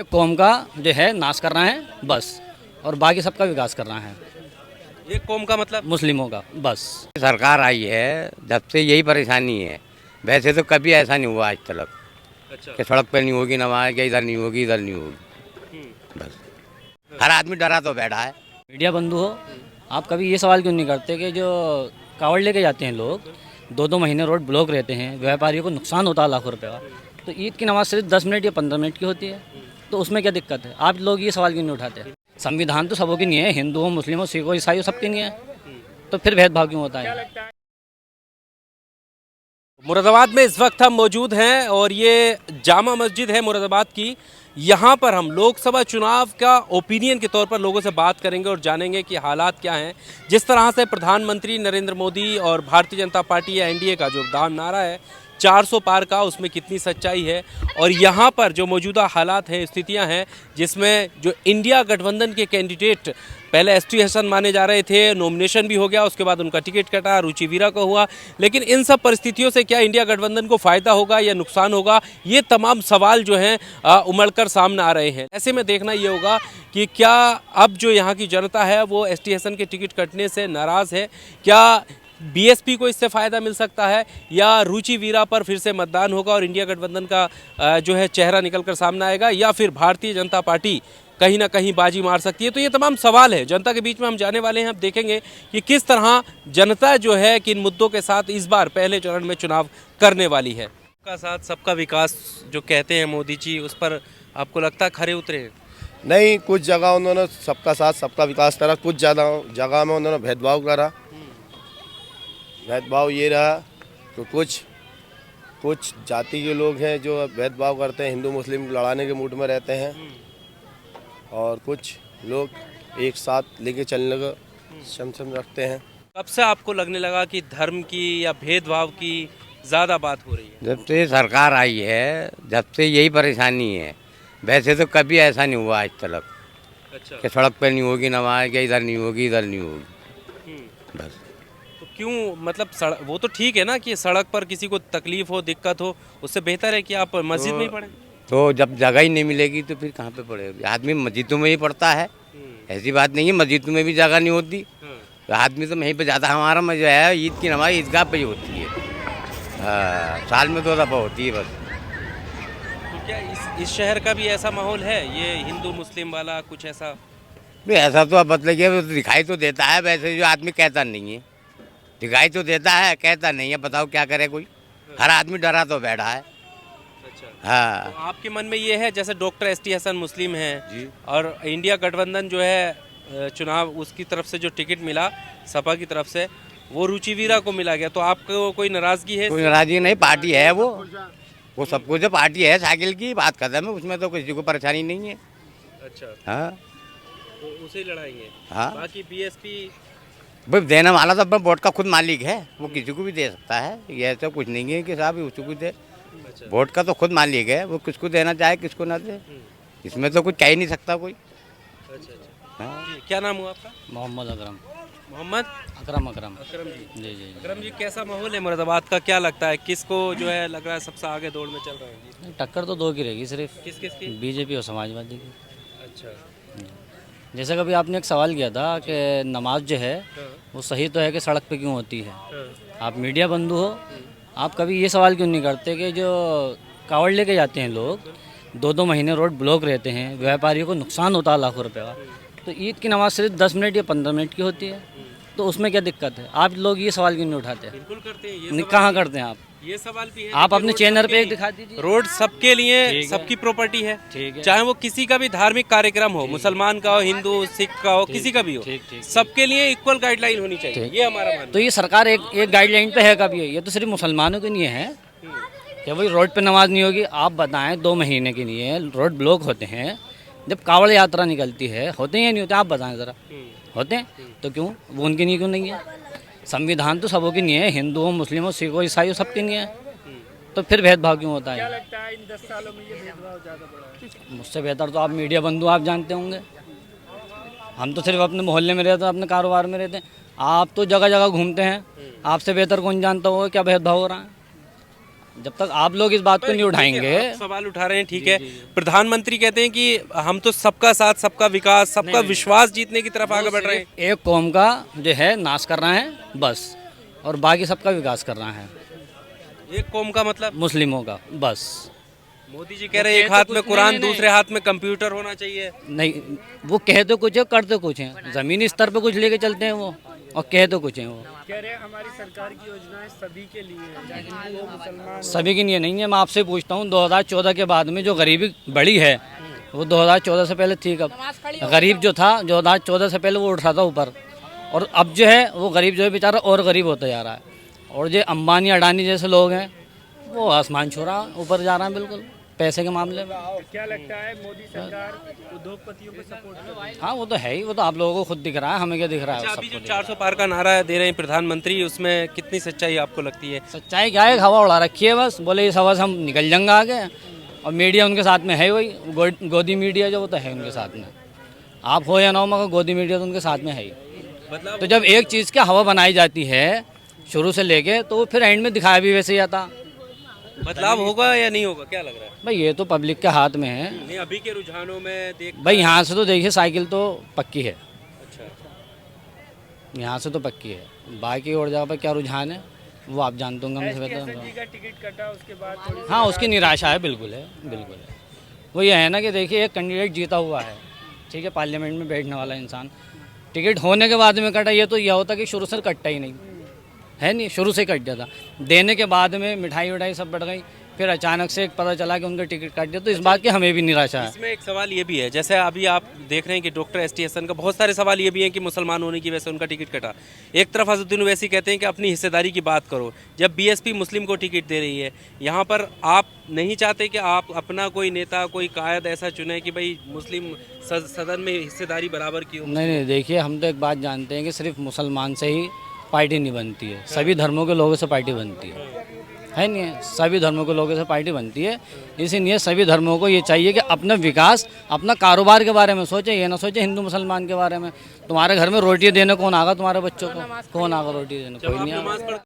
एक कौम का जो है नाश करना है बस, और बाकी सबका विकास करना है। एक कौम का मतलब? मुस्लिमों का बस। सरकार आई है जब से यही परेशानी है। वैसे तो कभी ऐसा नहीं हुआ आज तक अच्छा। कि सड़क पे नहीं होगी नमाज, या इधर नहीं होगी इधर नहीं होगी। बस हर आदमी डरा तो बैठा है। मीडिया बंधु हो, आप कभी ये सवाल क्यों नहीं करते कि जो कावड़ लेके जाते हैं लोग, 2-2 महीने रोड ब्लॉक रहते हैं, व्यापारियों को नुकसान होता है लाखों रुपए का, तो ईद की नमाज सिर्फ 10 मिनट या 15 मिनट की होती है, तो उसमें क्या दिक्कत है? आप लोग ये सवाल क्यों नहीं उठाते? संविधान तो सबों की नहीं है, हिंदुओं, मुस्लिमों, सिखों, ईसाइयों सबकी नहीं है, तो फिर भेदभाव क्यों होता है? मुरादाबाद में इस वक्त हम मौजूद हैं और ये जामा मस्जिद है मुरादाबाद की। यहाँ पर हम लोकसभा चुनाव का ओपिनियन के तौर पर लोगों से बात करेंगे और जानेंगे कि हालात क्या हैं। जिस तरह से प्रधानमंत्री नरेंद्र मोदी और भारतीय जनता पार्टी या एनडीए का जो दाम नारा है 400 पार का, उसमें कितनी सच्चाई है, और यहाँ पर जो मौजूदा हालात हैं, स्थितियाँ हैं, जिसमें जो इंडिया गठबंधन के कैंडिडेट पहले एसटी हसन माने जा रहे थे, नॉमिनेशन भी हो गया, उसके बाद उनका टिकट कटा, रुचि वीरा को हुआ, लेकिन इन सब परिस्थितियों से क्या इंडिया गठबंधन को फ़ायदा होगा या नुकसान होगा, ये तमाम सवाल जो हैं उमड़कर सामने आ रहे हैं। ऐसे में देखना ये होगा कि क्या अब जो यहाँ की जनता है वो एसटी हसन के टिकट कटने से नाराज़ है, क्या बीएसपी को इससे फ़ायदा मिल सकता है, या रुचि वीरा पर फिर से मतदान होगा और इंडिया गठबंधन का जो है चेहरा निकल कर सामने आएगा, या फिर भारतीय जनता पार्टी कहीं ना कहीं बाजी मार सकती है। तो ये तमाम सवाल है जनता के बीच में हम जाने वाले हैं। अब देखेंगे कि किस तरह जनता जो है किन मुद्दों के साथ इस बार पहले चरण में चुनाव करने वाली है। सबका साथ सबका विकास जो कहते हैं मोदी जी, उस पर आपको लगता है खरे उतरे हैं? नहीं, कुछ जगह उन्होंने सबका साथ सबका विकास करा, कुछ ज़्यादा जगह में उन्होंने भेदभाव करा। भेदभाव ये रहा कि कुछ जाति के लोग हैं जो भेदभाव करते हैं, हिंदू मुस्लिम लड़ाने के मूड में रहते हैं, और कुछ लोग एक साथ लेके चलने का क्षमता रखते हैं। कब से आपको लगने लगा कि धर्म की या भेदभाव की ज़्यादा बात हो रही है? जब से सरकार आई है जब से यही परेशानी है। वैसे तो कभी ऐसा नहीं हुआ आज तक अच्छा। कि सड़क पे नहीं होगी नमाज, या इधर नहीं होगी इधर नहीं होगी। बस तो क्यों, मतलब वो तो ठीक है ना कि सड़क पर किसी को तकलीफ हो, दिक्कत हो, उससे बेहतर है कि आप मस्जिद में ही पढ़ें। तो जब जगह ही नहीं मिलेगी तो फिर कहाँ पे पड़ेगा? आदमी मस्जिदों में ही पढ़ता है, ऐसी बात नहीं है मस्जिदों में भी जगह नहीं होती, तो आदमी तो वहीं पे ज़्यादा। हमारा जो है ईद की नमाज ईदगाह पे ही होती है, हाँ, साल में 2 दफ़ा होती है बस। तो क्या इस शहर का भी ऐसा माहौल है, ये हिंदू मुस्लिम वाला कुछ ऐसा? नहीं ऐसा तो अब मतलब कि दिखाई तो देता है, वैसे जो आदमी कहता नहीं है, दिखाई तो देता है कहता नहीं है। बताओ क्या करे कोई, हर आदमी डरा तो बैठा है। अच्छा। हाँ। तो आपके मन में ये है, जैसे डॉक्टर एसटी हसन मुस्लिम हैं जी। और इंडिया गठबंधन जो है चुनाव उसकी तरफ से जो टिकट मिला सपा की तरफ से, वो रुचि वीरा को मिला गया, तो आपको कोई नाराजगी है? कोई नाराजगी नहीं, पार्टी है वो सब कुछ है, पार्टी है, साइकिल की बात कर रहे हैं, उसमें तो किसी को परेशानी नहीं है। अच्छा। हाँ, तो उसे लड़ाएंगे। हाँ। बाकी बीएसपी भाई देने वाला तो अपना वोट का खुद मालिक है, वो किसी को भी दे सकता है, ये ऐसा कुछ नहीं है कि साहब उसको भी दे। अच्छा। वोट का तो खुद मालिक है, वो किसको देना चाहे किसको ना दे, इसमें तो कुछ कह ही नहीं सकता कोई। अच्छा अच्छा। हाँ। जी, क्या नाम हुआ आपका? मोहम्मद अकरम। मोहम्मद अकरम अकरम। अकरम जी। जी जी। अकरम जी, कैसा माहौल है मुरादाबाद का? क्या लगता है किसको जो है लग रहा है सबसे आगे दौड़ में चल रहे हैं? टक्कर तो 2 की रहेगी सिर्फ, किस किस की? बीजेपी और समाजवादी की। अच्छा। जैसे कभी आपने एक सवाल किया था कि नमाज जो है वो सही तो है कि सड़क पे क्यों होती है। आप मीडिया बंधु हो, आप कभी ये सवाल क्यों नहीं करते कि जो कावड़ लेके जाते हैं लोग, 2-2 महीने रोड ब्लॉक रहते हैं, व्यापारियों को नुकसान होता है लाखों रुपए का, तो ईद की नमाज सिर्फ 10 मिनट या 15 मिनट की होती है, तो उसमें क्या दिक्कत है? आप लोग ये सवाल क्यों नहीं उठाते? बिल्कुल करते हैं ये नहीं, सवाल। कहाँ करते हैं आप? ये सवाल भी है। आप अपने रोड चैनल सबके पे एक लिए- दिखा दीजिए। रोड सबके लिए, ठीक है। सबकी प्रॉपर्टी है, ठीक है। चाहे वो किसी का भी धार्मिक कार्यक्रम हो, मुसलमान का हो, हिंदू सिख का हो, किसी का भी हो, ठीक, ठीक। सबके लिए इक्वल गाइडलाइन होनी चाहिए, ठीक। ये हमारा मानना तो ये सरकार एक गाइडलाइन पे है कभी? ये तो सिर्फ मुसलमानों के लिए है कि भाई रोड पे नमाज नहीं होगी। आप बताएं, 2 महीने के लिए रोड ब्लॉक होते हैं, जब कावड़ यात्रा निकलती है, होते हैं या नहीं होते? आप बताएं ज़रा। होते हैं तो क्यों, वो उनके लिए क्यों नहीं है? संविधान तो सबों की नहीं है, हिंदुओं, मुस्लिमों, सिखों, ईसाइयों सबके नहीं है, तो फिर भेदभाव क्यों होता है? क्या लगता है इन 10 सालों में ये भेदभाव ज़्यादा बढ़ा है? मुझसे बेहतर तो आप मीडिया बंधु आप जानते होंगे। हम तो सिर्फ अपने मोहल्ले में रहते हैं, अपने कारोबार में रहते हैं, आप तो जगह जगह घूमते हैं, आपसे बेहतर कौन जानता होगा क्या भेदभाव हो रहा है? जब तक आप लोग इस बात को नहीं उठाएंगे। आप सवाल उठा रहे हैं, ठीक है। प्रधानमंत्री कहते हैं कि हम तो सबका साथ, सबका विकास, सबका विश्वास जीतने की तरफ आगे बढ़ रहे हैं। एक कौम का जो है नाश कर रहे हैं बस, और बाकी सबका विकास कर रहा है। एक कौम का मतलब मुस्लिमों का बस। मोदी जी कह रहे हैं एक हाथ में कुरान, दूसरे हाथ में कंप्यूटर होना चाहिए। नहीं, वो कहते कुछ है करते कुछ हैं, जमीनी स्तर पे कुछ लेके चलते हैं वो, और कहते कुछ हैं वो। कह रहे हैं हमारी सरकार की योजनाएं सभी के लिए है, चाहे हिंदू हो मुसलमान। सभी के लिए नहीं है। मैं आपसे पूछता हूँ 2014 के बाद में जो गरीबी बढ़ी है वो 2014 से पहले थी कब? गरीब जो था 2014 से पहले वो उठ रहा था ऊपर, और अब जो है वो गरीब जो है बेचारा और गरीब होता जा रहा है। और जो अंबानी अडानी जैसे लोग हैं वो आसमान छू रहा ऊपर जा रहा है बिल्कुल पैसे के मामले में। क्या लगता है मोदी सरकार उद्योगपतियों को सपोर्ट कर रही है? हाँ वो तो है ही, वो तो आप लोगों को खुद दिख रहा है, हमें क्या दिख रहा है? अच्छा, अभी जो सबको 400 पार का नारा दे रहे हैं प्रधानमंत्री, उसमें कितनी सच्चाई आपको लगती है? सच्चाई क्या है, हवा उड़ा रखी है बस, बोले इस हवा से हम निकल जाएंगे आगे, और मीडिया उनके साथ में है वही गोदी मीडिया जो वो तो है उनके साथ में। आप हो या ना हो मगर गोदी मीडिया तो उनके साथ में है ही। मतलब तो जब एक चीज़ की हवा बनाई जाती है शुरू से लेके, तो फिर एंड में दिखाया भी वैसे ही जाता। बदलाव होगा या नहीं होगा, क्या लग रहा है? भाई ये तो पब्लिक के हाथ में है। नहीं, अभी के रुझानों में देख भाई यहाँ से तो देखिए साइकिल तो पक्की है, अच्छा, यहाँ से तो पक्की है, बाकी और जगह पर क्या रुझान है वो आप जानते होंगे हमसे जी बेहतर। का टिकट कटा उसके बाद थोड़ी हाँ उसकी निराशा है, बिल्कुल है, बिल्कुल है। वो ये है ना कि देखिए एक कैंडिडेट जीता हुआ है, ठीक है, पार्लियामेंट में बैठने वाला इंसान, टिकट होने के बाद में कटा, ये तो यह होता कि शुरू से कटता ही नहीं है, नहीं शुरू से कट जाता। देने के बाद में मिठाई विठाई सब बढ़ गई, फिर अचानक से पता चला कि उनका टिकट काट दिया, तो इस बात की हमें भी निराशा है। इसमें एक सवाल ये भी है, जैसे अभी आप देख रहे हैं कि डॉक्टर एस टी हसन का बहुत सारे सवाल ये भी हैं कि मुसलमान होने की वजह से उनका टिकट कटा। एक तरफ असदुद्दीन ओवैसी कहते हैं कि अपनी हिस्सेदारी की बात करो, जब बीएसपी मुस्लिम को टिकट दे रही है, यहाँ पर आप नहीं चाहते कि आप अपना कोई नेता, कोई कायद ऐसा चुने कि भाई मुस्लिम सदन में हिस्सेदारी बराबर की हो? नहीं, देखिए हम तो एक बात जानते हैं कि सिर्फ मुसलमान से ही पार्टी नहीं बनती है, सभी धर्मों के लोगों से पार्टी बनती है नहीं है? सभी धर्मों के लोगों से पार्टी बनती है। इसीलिए सभी धर्मों को ये चाहिए कि अपना विकास, अपना कारोबार के बारे में सोचे, ये ना सोचे हिंदू मुसलमान के बारे में। तुम्हारे घर में रोटी देने कौन आगा? तुम्हारे बच्चों को कौन आगा रोटी देने? कोई नहीं आगा।